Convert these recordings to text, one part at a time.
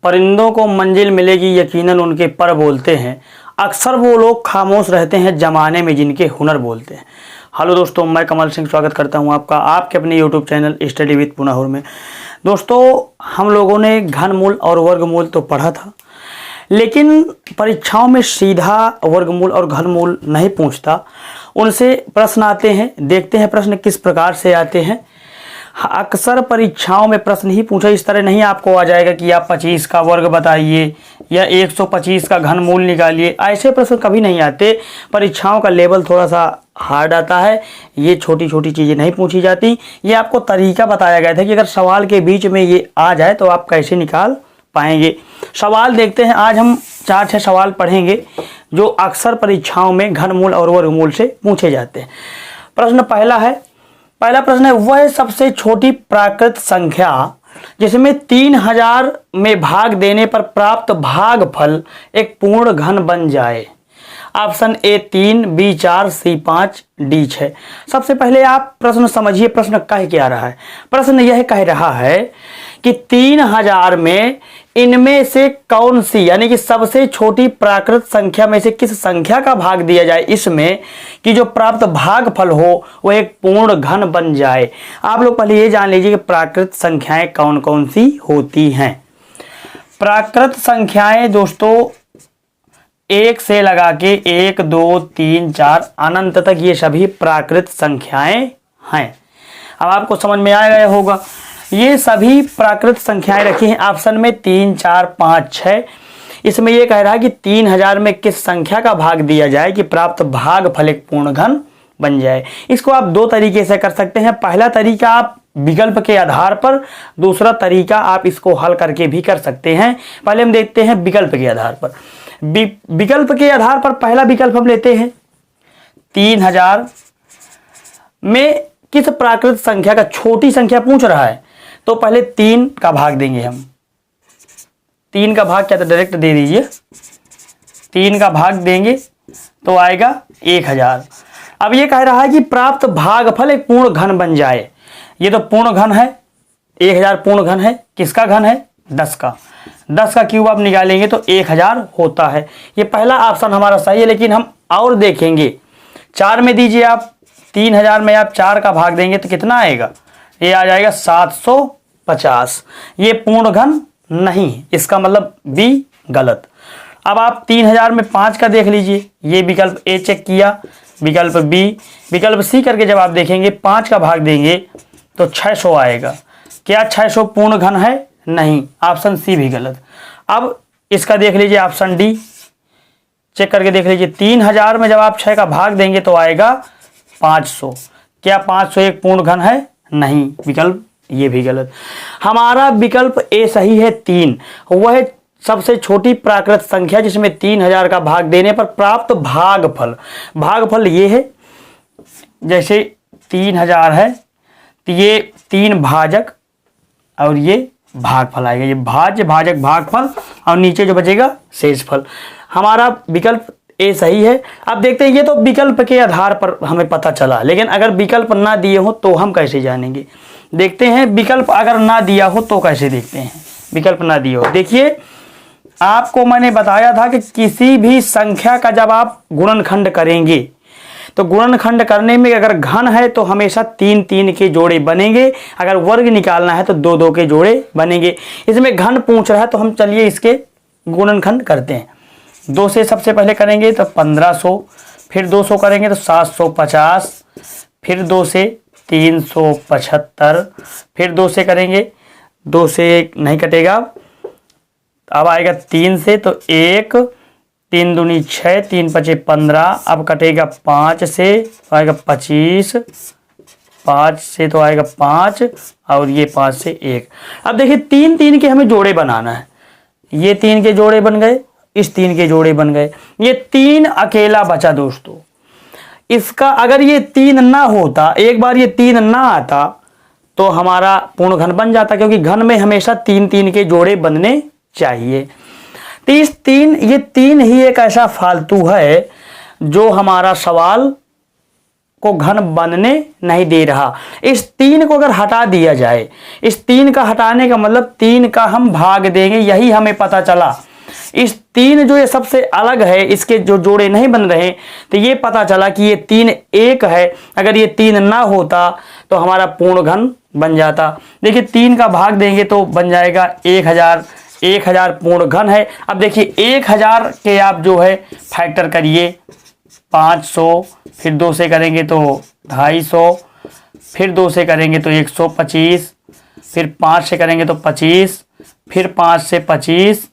परिंदों को मंजिल मिलेगी यकीनन उनके पर बोलते हैं, अक्सर वो लोग खामोश रहते हैं जमाने में जिनके हुनर बोलते हैं। हेलो दोस्तों, मैं कमल सिंह स्वागत करता हूं आपका आपके अपने यूट्यूब चैनल स्टडी विद पुनाहुर में। दोस्तों, हम लोगों ने घनमूल और वर्गमूल तो पढ़ा था, लेकिन परीक्षाओं में सीधा वर्गमूल और घनमूल नहीं पूछता, उनसे प्रश्न आते हैं। देखते हैं प्रश्न किस प्रकार से आते हैं। अक्सर परीक्षाओं में प्रश्न ही पूछा इस तरह नहीं आपको आ जाएगा कि आप 25 का वर्ग बताइए या 125 का घनमूल निकालिए, ऐसे प्रश्न कभी नहीं आते। परीक्षाओं का लेवल थोड़ा सा हार्ड आता है, ये छोटी छोटी चीज़ें नहीं पूछी जाती। ये आपको तरीका बताया गया था कि अगर सवाल के बीच में ये आ जाए तो आप कैसे निकाल पाएंगे। सवाल देखते हैं, आज हम 4-6 सवाल पढ़ेंगे जो अक्सर परीक्षाओं में घनमूल और वर्गमूल से पूछे जाते हैं। पहला प्रश्न है, वह सबसे छोटी प्राकृत संख्या जिसमें 3000 में भाग देने पर प्राप्त भागफल एक पूर्ण घन बन जाए। Option A 3, B 4, C 5, D 6। सबसे पहले आप प्रश्न समझिए, प्रश्न कह क्या रहा है। प्रश्न यह कह रहा है कि 3000 में इनमें से कौन सी, यानी कि सबसे छोटी प्राकृत संख्या में से किस संख्या का भाग दिया जाए इसमें कि जो प्राप्त भागफल हो वह एक पूर्ण घन बन जाए। आप लोग पहले ये जान लीजिए कि प्राकृत संख्याएं कौन कौन सी होती हैं। प्राकृत संख्याएं दोस्तों 1 से लगा के 1, 2, 3, 4 अनंत तक ये सभी प्राकृत संख्याएं हैं। अब आपको समझ में आ गया होगा, ये सभी प्राकृत संख्याएं रखी हैं ऑप्शन में 3, 4, 5, 6। इसमें यह कह रहा है कि 3000 में किस संख्या का भाग दिया जाए कि प्राप्त भागफल एक पूर्ण घन बन जाए। इसको आप दो तरीके से कर सकते हैं। पहला तरीका आप विकल्प के आधार पर, दूसरा तरीका आप इसको हल करके भी कर सकते हैं। पहले हम देखते हैं विकल्प के आधार पर। विकल्प के आधार पर पहला विकल्प हम लेते हैं, 3000 में किस प्राकृत संख्या का, छोटी संख्या पूछ रहा है तो पहले 3 का भाग देंगे हम। 3 का भाग क्या तो डायरेक्ट दे दीजिए, 3 का भाग देंगे तो आएगा 1000। अब ये कह रहा है कि प्राप्त भागफल एक पूर्ण घन बन जाए। ये तो पूर्ण घन है, 1000 पूर्ण घन है। किसका घन है? 10 का। 10 का क्यूब आप निकालेंगे तो 1000 होता है। ये पहला ऑप्शन हमारा सही है, लेकिन हम और देखेंगे। 4 में दीजिए आप, 3000 में आप 4 का भाग देंगे तो कितना आएगा? ये आ जाएगा 750। ये पूर्ण घन नहीं, इसका मतलब बी गलत। अब आप 3000 में 5 का देख लीजिए, ये विकल्प ए चेक किया, विकल्प बी, विकल्प सी करके जब आप देखेंगे 5 का भाग देंगे तो 600 आएगा। क्या 600 पूर्ण घन है? नहीं, ऑप्शन सी भी गलत। अब इसका देख लीजिए ऑप्शन डी, चेक करके देख लीजिए, 3000 में जब आप 6 का भाग देंगे तो आएगा 500। क्या 500 एक पूर्ण घन है? नहीं, विकल्प ये भी गलत। हमारा विकल्प ए सही है। 3 वह सबसे छोटी प्राकृत संख्या जिसमें 3000 का भाग देने पर प्राप्त भागफल, भागफल ये है, जैसे 3000 है तो ये 3 भाजक और ये भागफल आएगा, ये भाज्य भाजक भागफल और नीचे जो बचेगा शेषफल। हमारा विकल्प ए सही है। अब देखते हैं, ये तो विकल्प के आधार पर हमें पता चला, लेकिन अगर विकल्प ना दिए हो तो हम कैसे जानेंगे। देखते हैं विकल्प अगर ना दिया हो तो कैसे देखते हैं। विकल्प ना दिया हो, देखिए आपको मैंने बताया था कि किसी भी संख्या का जब आप गुणनखंड करेंगे तो गुणनखंड करने में अगर घन है तो हमेशा 3-3 के जोड़े बनेंगे, अगर वर्ग निकालना है तो 2-2 के जोड़े बनेंगे। इसमें घन पूछ रहा है तो हम चलिए इसके गुणनखंड करते हैं। 2 से सबसे पहले करेंगे तो 1500, फिर 200 करेंगे तो 750, फिर 2 से 375, फिर 2 से करेंगे, 2 से 1 नहीं कटेगा। अब आएगा 3 से तो 1, 3 दूनी 6, 3 पचे 15। अब कटेगा 5 से तो आएगा 25, 5 से तो आएगा 5 और ये 5 से 1। अब देखिए 3-3 के हमें जोड़े बनाना है। ये 3 के जोड़े बन गए, इस 3 के जोड़े बन गए, ये 3 अकेला बचा दोस्तों। इसका अगर ये 3 ना होता, एक बार ये 3 ना आता तो हमारा पूर्ण घन बन जाता, क्योंकि घन में हमेशा 3-3 के जोड़े बनने चाहिए। तो ये 3 ही एक ऐसा फालतू है जो हमारा सवाल को घन बनने नहीं दे रहा। इस 3 को अगर हटा दिया जाए, इस 3 का हटाने का मतलब 3 का हम भाग देंगे, यही हमें पता चला। इस 3 जो ये सबसे अलग है, इसके जो जोड़े नहीं बन रहे, तो ये पता चला कि ये 3 एक है। अगर ये 3 ना होता तो हमारा पूर्ण घन बन जाता। देखिए 3 का भाग देंगे तो बन जाएगा 1000। 1000 पूर्ण घन है। अब देखिए 1000 के आप जो है फैक्टर करिए 500, फिर 2 से करेंगे तो 250, फिर 2 से करेंगे तो 125, फिर 5 से करेंगे तो 25, फिर 5 से 25,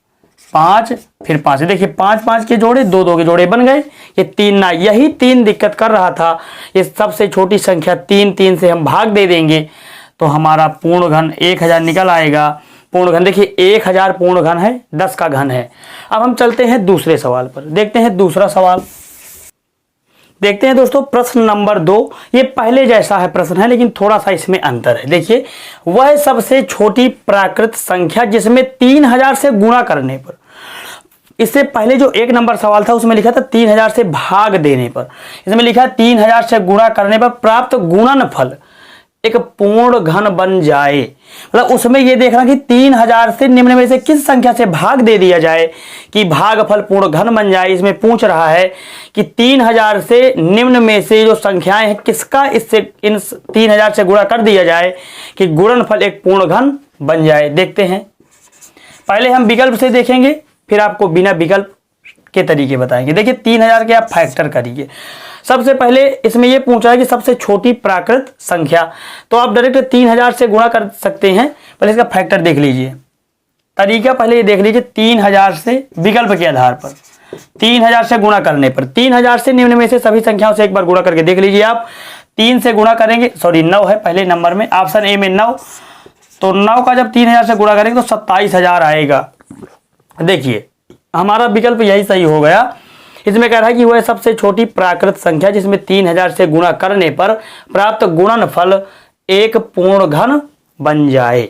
5, फिर 5। देखिए 5 5 के जोड़े, 2 2 के जोड़े बन गए। ये 3 ना, यही 3 दिक्कत कर रहा था। ये सबसे छोटी संख्या 3, 3 से हम भाग दे देंगे तो हमारा पूर्ण घन 1000 निकल आएगा। पूर्ण घन देखिए 1000 पूर्ण घन है, 10 का घन है। अब हम चलते हैं दूसरे सवाल पर, देखते हैं दूसरा सवाल। देखते हैं दोस्तों प्रश्न नंबर 2। ये पहले जैसा है प्रश्न है, लेकिन थोड़ा सा इसमें अंतर है। देखिए वह सबसे छोटी प्राकृत संख्या जिसमें 3000 से गुणा करने पर, इससे पहले जो 1 नंबर सवाल था उसमें लिखा था 3000 से भाग देने पर, इसमें लिखा है 3000 से गुणा करने पर प्राप्त गुणनफल एक पूर्ण घन बन जाए। मतलब उसमें ये देखना कि 3000 से निम्न में से किस संख्या से भाग दे दिया जाए कि भागफल पूर्ण घन बन जाए। इसमें पूछ रहा है कि 3000 से निम्न में से जो संख्याएं हैं किसका इससे इन 3000 से गुणा कर दिया जाए कि गुणनफल एक पूर्ण घन बन जाए। देखते हैं, पहले हम विकल्प से देखेंगे, फिर आपको बिना विकल्प के तरीके बताएंगे। देखिए 3000 के आप फैक्टर करिए। सबसे पहले इसमें यह पूछा है कि सबसे छोटी प्राकृत संख्या, तो आप डायरेक्ट 3000 से गुणा कर सकते हैं। पहले इसका फैक्टर देख लीजिए, तरीका पहले ये देख लीजिए। 3000 से विकल्प के आधार पर 3000 से गुणा करने पर 3000 से निम्न में से सभी संख्याओं से एक बार गुणा करके देख लीजिए आप। 3 से गुणा करेंगे, सॉरी 9 है पहले नंबर में, ऑप्शन ए में 9, तो 9 का जब 3000 से गुणा करेंगे तो 27000 आएगा। देखिए हमारा विकल्प यही सही हो गया। इसमें कह रहा है कि वह सबसे छोटी प्राकृत संख्या जिसमें 3000 से गुणा करने पर प्राप्त गुणनफल एक पूर्ण घन बन जाए।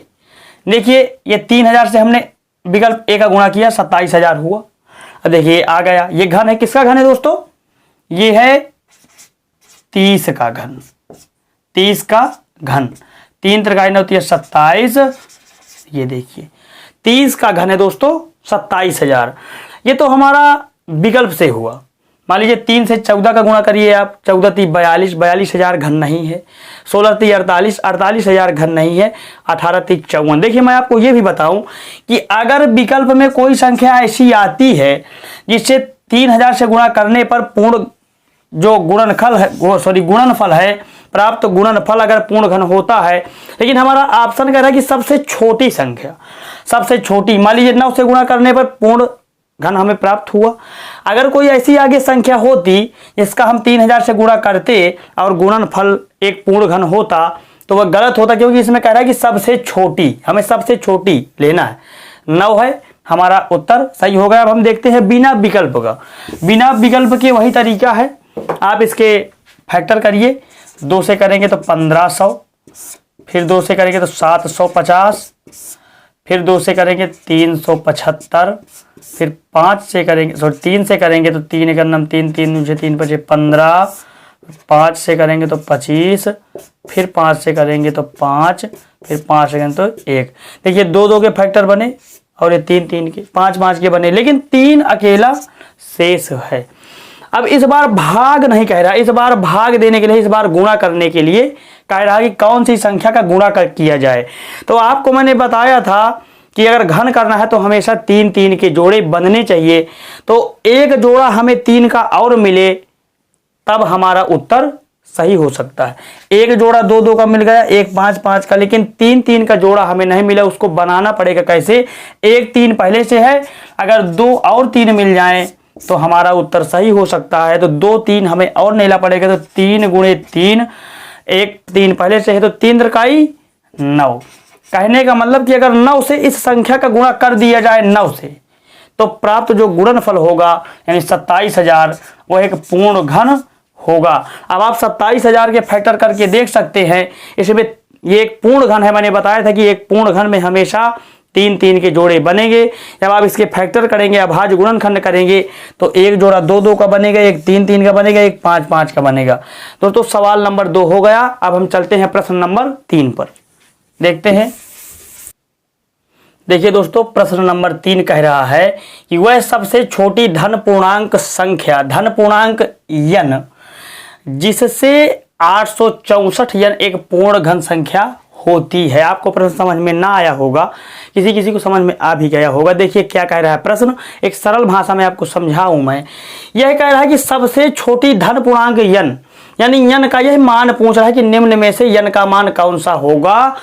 देखिए ये 3000 से हमने विकल्प ए का गुणा किया, 27000 हुआ। अब देखिए आ गया, ये घन है, किसका घन है दोस्तों? ये है 30 का घन। 30 का घन, 3 त्रिकाई 9 होती है 27। ये देखिए 30 का घन है दोस्तों 27000। ये तो हमारा विकल्प से हुआ। मान लीजिए 3 से 14 का गुणा करिए आप, 14 × 42, 42000 घन नहीं है। 16 × 48, 48000 घन नहीं है। 18 × 54। देखिए मैं आपको ये भी बताऊं कि अगर विकल्प में कोई संख्या ऐसी आती है जिससे 3000 से गुणा करने पर पूर्ण जो गुणनफल है, गुणनफल है, प्राप्त गुणनफल अगर पूर्ण घन होता है, लेकिन हमारा ऑप्शन कह रहा है कि सबसे छोटी संख्या, सबसे छोटी, मान लीजिए 9 से गुणा करने पर पूर्ण घन हमें प्राप्त हुआ। अगर कोई ऐसी आगे संख्या होती जिसका हम 3000 से गुणा करते और गुणनफल एक पूर्ण घन होता तो वह गलत होता, क्योंकि इसमें कह रहा है कि सबसे छोटी, हमें सबसे छोटी लेना है। 9 है हमारा उत्तर सही हो गया। अब हम देखते हैं बिना विकल्प का। बिना विकल्प के वही तरीका है, आप इसके फैक्टर करिए। 2 से करेंगे तो 1500, फिर 2 से करेंगे तो 750, फिर 2 से करेंगे 375, फिर 5 से करेंगे, सॉरी 3 से करेंगे तो 3 का नम 3, 3 मुझे 3 बचे 15, 5 से करेंगे तो 25, फिर 5 से करेंगे तो 5, फिर 5 से करेंगे तो 1। देखिए 2 2 के फैक्टर बने और ये 3 3 के, 5 5 के बने, लेकिन 3 अकेला शेष है। अब इस बार भाग नहीं कह रहा, इस बार भाग देने के लिए, इस बार गुणा करने के लिए कह रहा कि कौन सी संख्या का गुणा किया जाए। तो आपको मैंने बताया था कि अगर घन करना है तो हमेशा 3 3 के जोड़े बनने चाहिए। तो एक जोड़ा हमें 3 का और मिले तब हमारा उत्तर सही हो सकता है। एक जोड़ा 2 2 का मिल गया, एक 5 5 का, लेकिन 3 3 का जोड़ा हमें नहीं मिला, उसको बनाना पड़ेगा। कैसे? एक 3 पहले से है, अगर 2 और 3 मिल जाएं तो हमारा उत्तर सही हो सकता है। तो 2 3 हमें और लेना पड़ेगा, तो 3 × 3, एक 3 पहले से है तो 3 त्रिकाई 9। कहने का मतलब कि अगर 9 से इस संख्या का गुणा कर दिया जाए 9 से, तो प्राप्त जो गुणनफल होगा यानी 27000 वो एक पूर्ण घन होगा। अब आप 27000 के फैक्टर करके देख सकते हैं। इसमें ये एक पूर्ण घन है, मैंने बताया था कि एक पूर्ण घन में हमेशा तीन तीन के जोड़े बनेंगे। जब आप इसके फैक्टर करेंगे, अभाज्य गुणनखंड करेंगे, तो एक जोड़ा 2-2 का बनेगा, एक 3-3 का बनेगा, एक 5-5 का बनेगा। दोस्तों सवाल नंबर 2 हो गया। अब हम चलते हैं प्रश्न नंबर 3 पर, देखते हैं। देखिए दोस्तों, प्रश्न नंबर 3 कह रहा है कि वह सबसे छोटी धन पूर्णांक संख्या, धन पूर्णांक n, जिससे 864 n एक पूर्ण घन संख्या होती है। आपको प्रश्न समझ में ना आया होगा, किसी किसी को समझ में आ भी गया होगा। देखिए क्या कह रहा है प्रश्न, एक सरल भाषा में आपको समझाऊं मैं। यह कह रहा है कि सबसे छोटी धन पूर्णांक n, यानी n का यह मान पूछ रहा है कि निम्न में से n का मान कौन सा होगा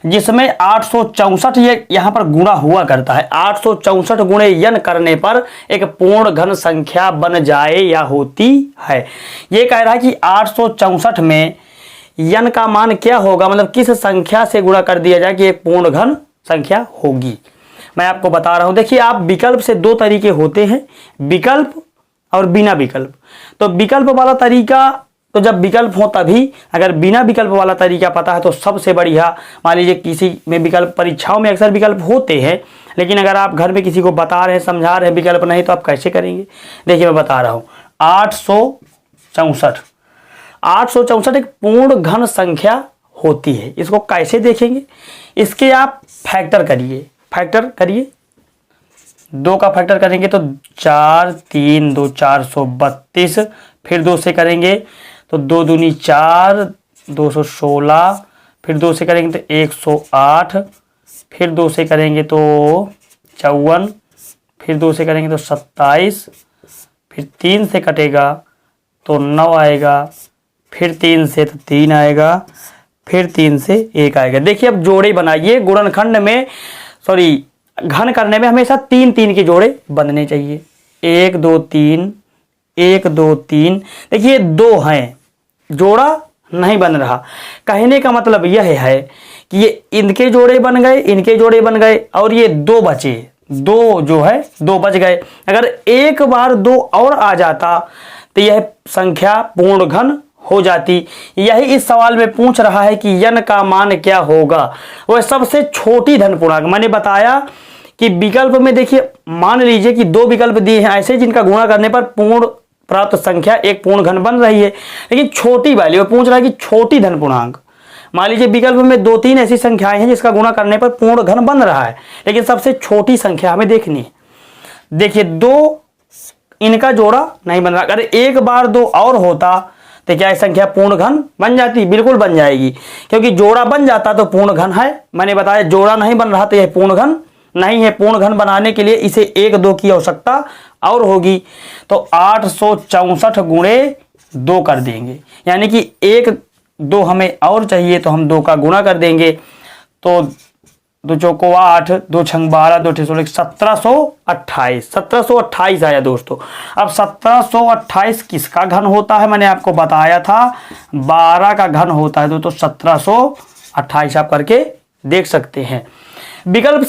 जिसमें 864 ये यहाँ पर गुणा हुआ करता है। 864 गुणे n करने पर एक पूर्ण घन संख्या बन जाए या होती है। ये कह रहा है कि 864 में n का मान क्या होगा, मतलब किस संख्या से गुणा कर दिया जाए कि एक पूर्ण घन संख्या होगी। मैं आपको बता रहा हूं। देखिए, आप विकल्प से 2 तरीके होते हैं, विकल्प और बिना विकल्प। तो विकल्प वाला तरीका, तो जब विकल्प हो तभी, अगर बिना विकल्प वाला तरीका पता है तो सबसे बढ़िया। मान लीजिए किसी में विकल्प, परीक्षाओं में अक्सर विकल्प होते हैं, लेकिन अगर आप घर में किसी को बता रहे हैं, समझा रहे हैं, विकल्प नहीं, तो आप कैसे करेंगे। देखिए मैं बता रहा हूं, 864 एक पूर्ण घन संख्या होती है। इसको कैसे देखेंगे, इसके आप फैक्टर करिए। 2 का फैक्टर करेंगे तो 4, 3, 2 432, फिर 2 से करेंगे तो 2 दूनी 4, 216, फिर 2 से करेंगे तो 108, फिर 2 से करेंगे तो 54, फिर 2 से करेंगे तो 27, फिर 3 से कटेगा तो 9 आएगा, फिर 3 से तो 3 आएगा, फिर 3 से 1 आएगा। देखिए अब जोड़े बनाइए। गुणनखंड में, सॉरी घन करने में हमेशा 3-3 के जोड़े बनने चाहिए। 1 2 3, 1 2 3। देखिए 2 हैं, जोड़ा नहीं बन रहा। कहने का मतलब यह है कि ये इनके जोड़े बन गए, इनके जोड़े बन गए, और ये 2 बचे, 2 जो है 2 बच गए। अगर एक बार 2 और आ जाता तो यह संख्या पूर्ण घन हो जाती। यही इस सवाल में पूछ रहा है कि n का मान क्या होगा। वह सबसे छोटी धन पूर्णांक, मैंने बताया कि विकल्प में देखिए, मान लीजिए कि 2 विकल्प दिए हैं ऐसे जिनका गुणा करने पर पूर्ण प्राप्त संख्या एक पूर्ण घन बन रही है, लेकिन छोटी वाली वो पूछ रहा है कि छोटी धन पूर्णांक। मान लीजिए विकल्प में 2-3 ऐसी संख्याएं हैं जिसका गुणा करने पर पूर्ण घन बन रहा है, लेकिन सबसे छोटी संख्या हमें देखनी है। देखिए 2 इनका जोड़ा नहीं बन रहा। अगर एक बार 2 और होता तो क्या यह संख्या पूर्ण घन बन जाती? बिल्कुल बन जाएगी, क्योंकि जोड़ा बन जाता तो पूर्ण घन है। मैंने बताया जोड़ा नहीं बन रहा तो यह पूर्ण घन नहीं है। पूर्ण घन बनाने के लिए इसे 1-2 की आवश्यकता और होगी। तो 864 गुणे 2 कर देंगे, यानी कि 1-2 हमें और चाहिए, तो हम 2 का गुणा कर देंगे। तो 2 चौको 8, 2 छंग 12, 2 16, 1728 आया दोस्तों। अब 1728 किसका घन होता है, मैंने आपको बताया था 12 का घन होता है। तो 1728 आप करके देख सकते हैं। विकल्प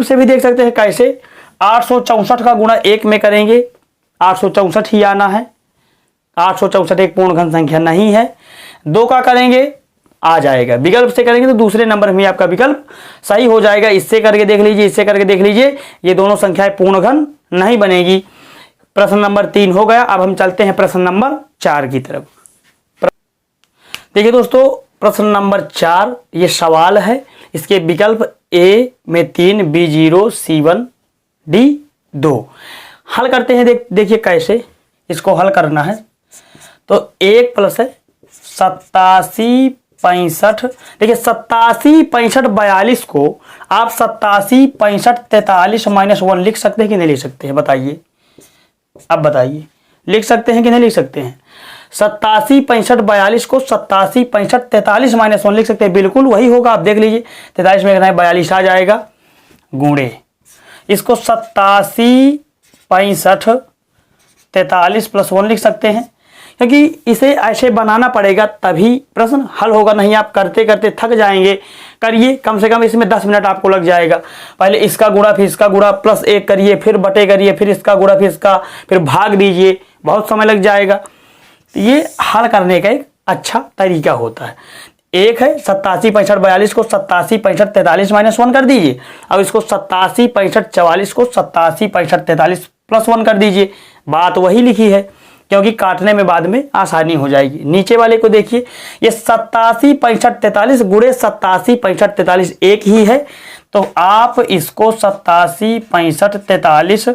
से भी देख सकते हैं। कैसे? 864 का गुणा 1 में करेंगे, 864 ही आना है। 864 एक पूर्ण घन संख्या नहीं है। 2 का करेंगे आ जाएगा। विकल्प से करेंगे तो दूसरे नंबर में आपका विकल्प सही हो जाएगा। इससे करके देख लीजिए, इससे करके देख लीजिए, ये दोनों संख्याएं पूर्ण घन नहीं बनेगी। प्रश्न नंबर 3 हो गया। अब हम चलते हैं प्रश्न नंबर 4 की तरफ। देखिए दोस्तों, प्रश्न नंबर 4 ये सवाल है। इसके विकल्प ए में 3, बी 0, सी 1, डी 2। हल करते हैं। देखिए कैसे इसको हल करना है। तो 1 प्लस है 87 65। देखिए 87 65 42 को आप 87 65 43 -1 लिख सकते हैं कि नहीं लिख सकते हैं? बताइए, अब बताइए, लिख सकते हैं कि नहीं लिख सकते हैं? 87 65 42 को 87 65 43 -1 लिख सकते हैं। बिल्कुल वही होगा। आप देख लीजिए, 43 में 42 आ जाएगा, गुणे इसको 87 65 43 +1 लिख सकते हैं, क्योंकि इसे ऐसे बनाना पड़ेगा तभी प्रश्न हल होगा। नहीं आप करते करते थक जाएंगे। करिए, कम से कम इसमें 10 मिनट आपको लग जाएगा। पहले इसका गुणा, फिर इसका गुणा, +1 करिए, फिर बटे करिए, फिर इसका गुणा, फिर इसका, फिर भाग दीजिए, बहुत समय लग जाएगा। ये हल करने का एक अच्छा तरीका होता है। 1 है, 87 65 42 को 87 65 43 -1 कर दीजिए। अब इसको 87 65 44 को 87 65 43 +1 कर दीजिए। बात वही लिखी है, क्योंकि काटने में बाद में आसानी हो जाएगी। नीचे वाले को देखिए, ये 87 65 43 गुणे 87 65 43 एक ही है, तो आप इसको 87 65 43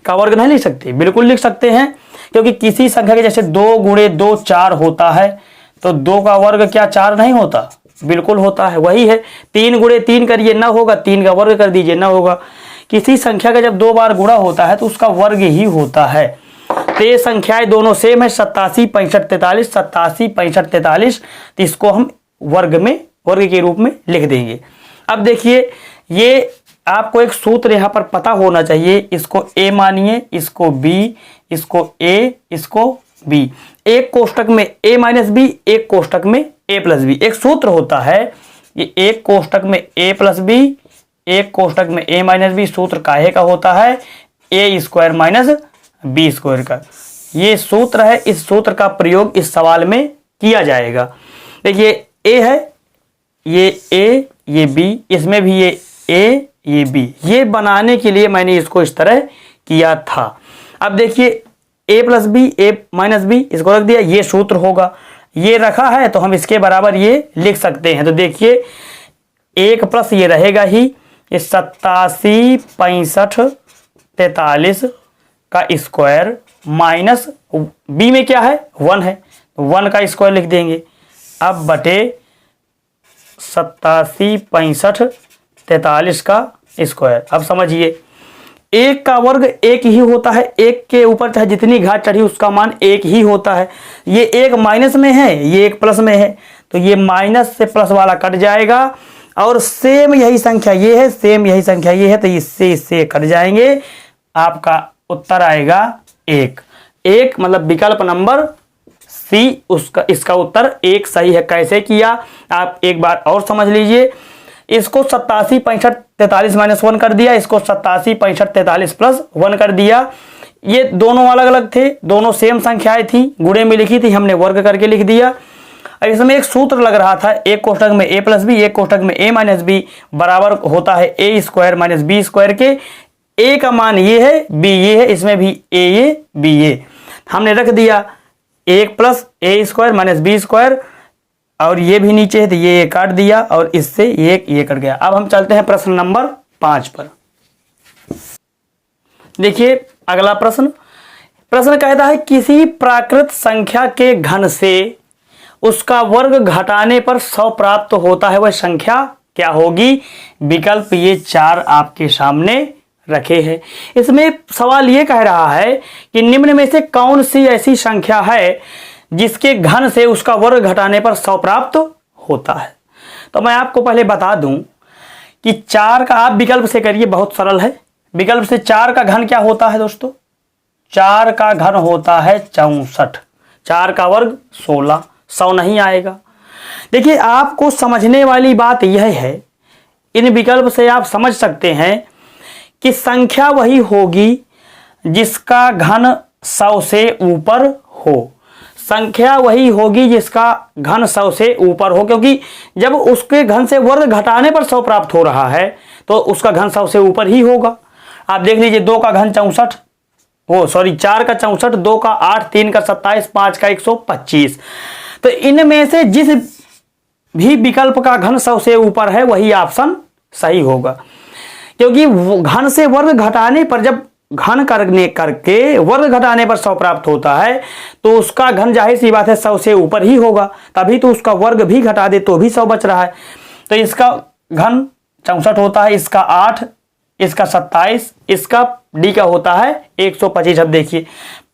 का वर्ग नहीं लिख सकते, बिल्कुल लिख सकते हैं, क्योंकि किसी संख्या के जैसे 2 गुणे 2 4 होता है, तो 2 का वर्ग क्या 4 नहीं होता? बिल्कुल होता है। वही है, 3 गुणे 3 करिए ना होगा, 3 का वर्ग कर दीजिए ना होगा। किसी संख्या का जब 2 बार गुणा होता है तो उसका वर्ग ही होता है। तो ये संख्याएं दोनों सेम है, 87 65 43 87 65 43, तो इसको हम वर्ग के रूप में लिख देंगे। अब देखिए, ये आपको एक सूत्र यहाँ पर पता होना चाहिए। इसको a मानिए, इसको b, इसको a, इसको b। एक कोष्टक में a माइनस b, एक कोष्टक में a प्लस b। एक सूत्र होता है, ये एक कोष्टक में a प्लस b, एक कोष्टक में a माइनस b। सूत्र काहे का होता है? a square minus b square का। ये सूत्र है, इस सूत्र का प्रयोग इस सवाल में किया जाएगा। देखिए, a है, ये a, ये b, इसमें भी ये a, ये b। ये बनाने के लिए मैंने इसको इस तरह किया था। अब देखिए, a plus B, a minus B, इसको रख दिया, ये सूत्र होगा। ये रखा है तो हम इसके बराबर ये लिख सकते हैं। तो देखिए, 1 प्लस ये रहेगा ही, ये 87 65 43 का स्क्वायर माइनस b में क्या है? 1 है, तो 1 का स्क्वायर लिख देंगे। अब बटे 87 65 43 का स्क्वायर। अब समझिए, 1 का वर्ग 1 ही होता है, 1 के ऊपर चाहे जितनी घात चढ़ी उसका मान 1 ही होता है। ये 1 माइनस में है, ये 1 प्लस में है, तो ये माइनस से प्लस वाला कट जाएगा, और सेम यही संख्या ये है, सेम यही संख्या ये है, तो इससे कट जाएंगे। आपका उत्तर आएगा 1 मतलब विकल्प नंबर सी, इसका उत्तर 1 सही है। कैसे किया आप एक बार और समझ लीजिए। इसको 87 65 43 -1 कर दिया, इसको 87 65 43 +1 कर दिया। ये दोनों अलग अलग थे, दोनों सेम संख्याएं थी, गुणे में लिखी थी, हमने वर्ग करके लिख दिया। अब इसमें एक सूत्र लग रहा था, एक कोष्टक में a प्लस बी, एक कोष्टक में a माइनस बी बराबर होता है a square minus B square के। a का मान ये है, b ये है, इसमें भी a ये b ये हमने रख दिया। 1 plus a square minus B square, और ये भी नीचे है तो ये काट दिया, और इससे ये कट गया। अब हम चलते हैं प्रश्न नंबर 5 पर। देखिए, अगला प्रश्न कहता है, किसी प्राकृत संख्या के घन से उसका वर्ग घटाने पर 100 प्राप्त होता है, वह संख्या क्या होगी? विकल्प ये 4 आपके सामने रखे हैं। इसमें सवाल ये कह रहा है कि निम्न में से कौन सी ऐसी संख्या है जिसके घन से उसका वर्ग घटाने पर 100 प्राप्त होता है। तो मैं आपको पहले बता दूं कि 4 का आप विकल्प से करिए, बहुत सरल है। विकल्प से 4 का घन क्या होता है दोस्तों? 4 का घन होता है 64, 4 का वर्ग 16, 100 नहीं आएगा। देखिए, आपको समझने वाली बात यह है, इन विकल्प से आप समझ सकते हैं कि संख्या वही होगी जिसका घन 100 से ऊपर हो। संख्या वही होगी जिसका घन 100 से ऊपर हो, क्योंकि जब उसके घन से वर्ग घटाने पर 100 प्राप्त हो रहा है तो उसका घन 100 से ऊपर ही होगा। आप देख लीजिए, 2 का घन 64, 4 का 64, 2 का 8, 3 का 27, 5 का 125। तो इनमें से जिस भी विकल्प का घन 100 से ऊपर है वही ऑप्शन सही होगा, क्योंकि घन से वर्ग घटाने पर, जब घन करके वर्ग घटाने पर 100 प्राप्त होता है तो उसका घन जाहिर सी बात है 100 से ऊपर ही होगा, तभी तो उसका वर्ग भी घटा दे तो भी 100 बच रहा है। तो इसका घन 64 होता है, इसका 8, इसका 27, इसका डी का होता है 125। अब देखिए,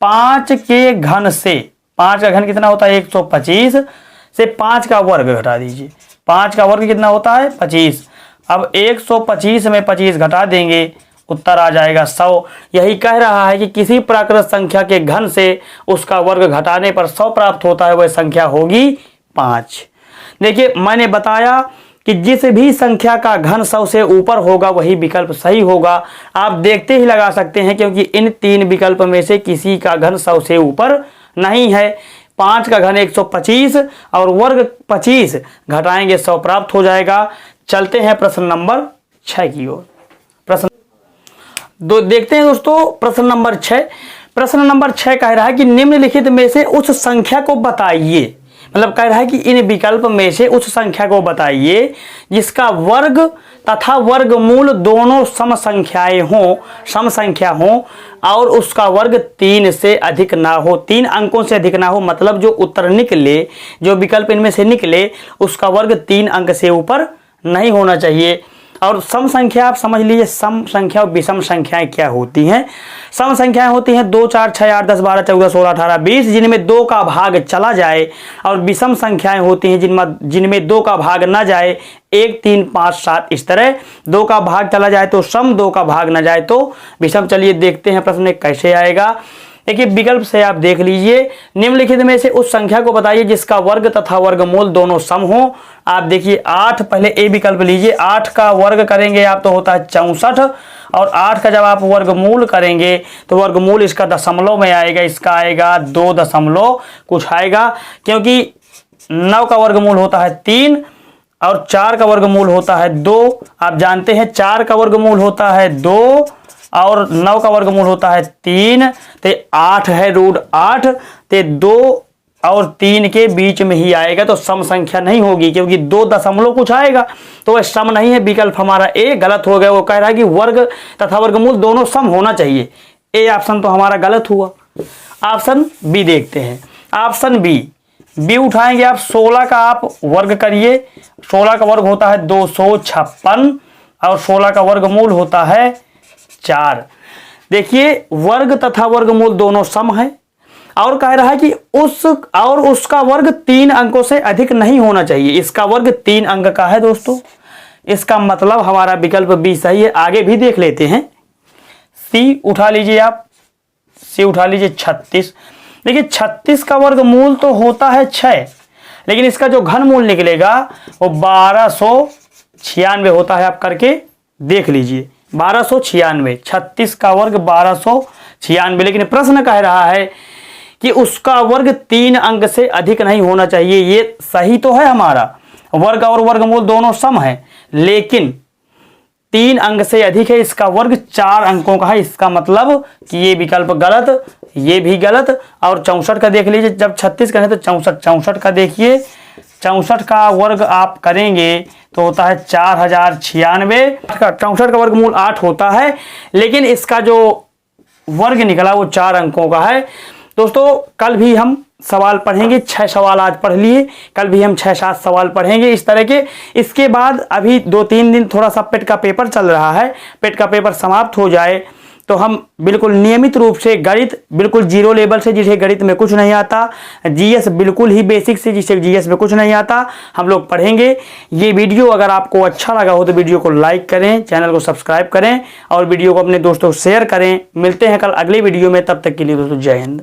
5 के घन से, 5 का घन कितना होता है? 125 से 5 का वर्ग घटा दीजिए, 5 का वर्ग कितना होता है? 25। अब 125 में 25 घटा देंगे, उत्तर आ जाएगा 100। यही कह रहा है कि किसी प्राकृत संख्या के घन से उसका वर्ग घटाने पर 100 प्राप्त होता है, वह संख्या होगी 5। देखिए, मैंने बताया कि जिस भी संख्या का घन 100 से ऊपर होगा वही विकल्प सही होगा। आप देखते ही लगा सकते हैं, क्योंकि इन 3 विकल्प में से किसी का घन 100 से ऊपर नहीं है। 5 का घन 125 और वर्ग 25 घटाएंगे 100 प्राप्त हो जाएगा। चलते हैं प्रश्न नंबर 6 की ओर। प्रश्न देखते हैं दोस्तों प्रश्न नंबर 6। प्रश्न नंबर 6 कह रहा है कि निम्नलिखित में से उस संख्या को बताइए, मतलब कह रहा है कि इन विकल्प में से उस संख्या को बताइए जिसका वर्ग तथा वर्गमूल दोनों सम संख्या हो और उसका वर्ग 3 से अधिक ना हो, 3 अंकों से अधिक ना हो। मतलब जो उत्तर निकले, जो विकल्प इनमें से निकले, उसका वर्ग 3 अंक से ऊपर नहीं होना चाहिए। और सम संख्या आप समझ लीजिए, सम संख्या और विषम संख्याएं क्या होती हैं। सम संख्याएं होती हैं 2 4 6 8 10 12 14 16 18 20 जिनमें 2 का भाग चला जाए, और विषम संख्याएं होती हैं जिनमें 2 का भाग ना जाए, 1 3 5 7 इस तरह। 2 का भाग चला जाए तो सम, 2 का भाग ना जाए तो विषम। चलिए देखते हैं प्रश्न कैसे आएगा। देखिए विकल्प से आप देख लीजिए, निम्नलिखित में से उस संख्या को बताइए जिसका वर्ग तथा वर्गमूल दोनों सम हो। आप देखिए 8, पहले ए विकल्प लीजिए। 8 का वर्ग करेंगे आप तो होता है 64, और 8 का जब आप वर्गमूल करेंगे तो वर्गमूल इसका दशमलव में आएगा, इसका आएगा 2 दशमलव कुछ आएगा, क्योंकि 9 का वर्गमूल होता है 3 और 4 का वर्गमूल होता है 2। आप जानते हैं 4 का वर्गमूल होता है 2 और 9 का वर्गमूल होता है 3, तो 8 है √8, तो 2 और 3 के बीच में ही आएगा, तो सम संख्या नहीं होगी क्योंकि 2 दशमलव कुछ आएगा, तो वह सम नहीं है। विकल्प हमारा ए गलत हो गया। वो कह रहा है कि वर्ग तथा वर्गमूल दोनों सम होना चाहिए। ए ऑप्शन तो हमारा गलत हुआ। ऑप्शन बी देखते हैं। ऑप्शन बी उठाएंगे आप। 16 का आप वर्ग करिए। 16 का वर्ग होता है 256 और 16 का वर्गमूल होता है 4। देखिए वर्ग तथा वर्गमूल दोनों सम है, और कह रहा है कि उसका वर्ग 3 अंकों से अधिक नहीं होना चाहिए। इसका वर्ग 3 अंक का है दोस्तों। इसका मतलब हमारा विकल्प बी सही है। आगे भी देख लेते हैं। सी उठा लीजिए आप। सी उठा लीजिए 36। देखिए 36 का वर्गमूल तो होता है 6, लेकिन इसका जो घनमूल निकलेगा वो 1296 होता है। आप करके देख लीजिए 1296। 36 का वर्ग 1296, लेकिन प्रश्न कह रहा है कि उसका वर्ग 3 अंक से अधिक नहीं होना चाहिए। ये सही तो है, हमारा वर्ग और वर्गमूल दोनों सम है, लेकिन 3 अंक से अधिक है। इसका वर्ग 4 अंकों का है। इसका मतलब कि ये विकल्प गलत, ये भी गलत। और 64 का देख लीजिए। जब 36 का है तो 64 का देखिए। 64 का वर्ग आप करेंगे तो होता है 4096। 64 का वर्गमूल 8 होता है, लेकिन इसका जो वर्ग निकला वो 4 अंकों का है। दोस्तों कल भी हम सवाल पढ़ेंगे। 6 सवाल आज पढ़ लिए, कल भी हम 6-7 सवाल पढ़ेंगे इस तरह के। इसके बाद अभी 2-3 दिन थोड़ा सा पेट का पेपर चल रहा है। पेट का पेपर समाप्त हो जाए तो हम बिल्कुल नियमित रूप से गणित, बिल्कुल जीरो लेवल से, जिसे गणित में कुछ नहीं आता, जीएस बिल्कुल ही बेसिक से, जिसे जीएस में कुछ नहीं आता, हम लोग पढ़ेंगे। ये वीडियो अगर आपको अच्छा लगा हो तो वीडियो को लाइक करें, चैनल को सब्सक्राइब करें और वीडियो को अपने दोस्तों को शेयर करें। मिलते हैं कल अगले वीडियो में, तब तक के लिए दोस्तों जय हिंद।